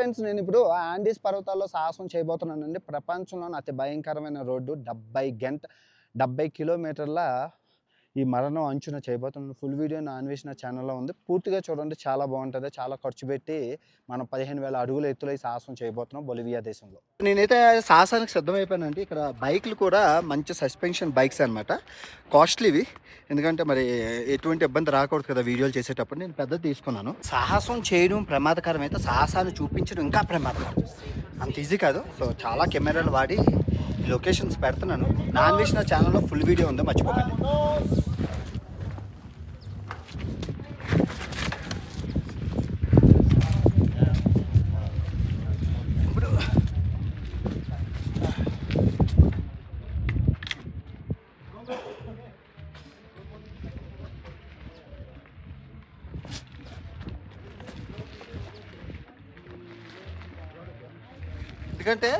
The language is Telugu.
ఫ్రెండ్స్ నేను ఇప్పుడు ఆండీస్ పర్వతాల్లో సాహసం చేయబోతున్నానండి. ప్రపంచంలోని అతి భయంకరమైన రోడ్డు 70 కిలోమీటర్ల ఈ మరణం అంచున చేయబోతున్నాను. ఫుల్ వీడియో నా అన్వేషణ ఛానల్‌లో ఉంది. పూర్తిగా చూడండి, చాలా బాగుంటది. చాలా ఖర్చు పెట్టి మనం 15,000 అడుగుల ఎత్తులో ఈ సాహసం చేయబోతున్నాం బొలివియా దేశంలో. నేనైతే సాహసానికి సిద్ధమైపోయానండి. ఇక్కడ బైక్‌లు కూడా మంచి సస్పెన్షన్ బైక్స్ అనమాట. కాస్ట్‌లీవి. ఎందుకంటే మరి ఎటువంటి ఇబ్బంది రాకూడదు కదా వీడియోలు చేసేటప్పుడు. నేను పెద్దది తీసుకున్నాను. సాహసం చేయడం ప్రమాదకరమైతే సాహసాన్ని చూపించడం ఇంకా ప్రమాదకరం. అంత ఈజీ కాదు. సో చాలా కెమెరాలు వాడి లొకేషన్స్ పెడుతున్నాను. నా అన్వేషణ ఛానల్లో ఫుల్ వీడియో ఉందో మర్చిపోకండి. ఇప్పుడు ఎందుకంటే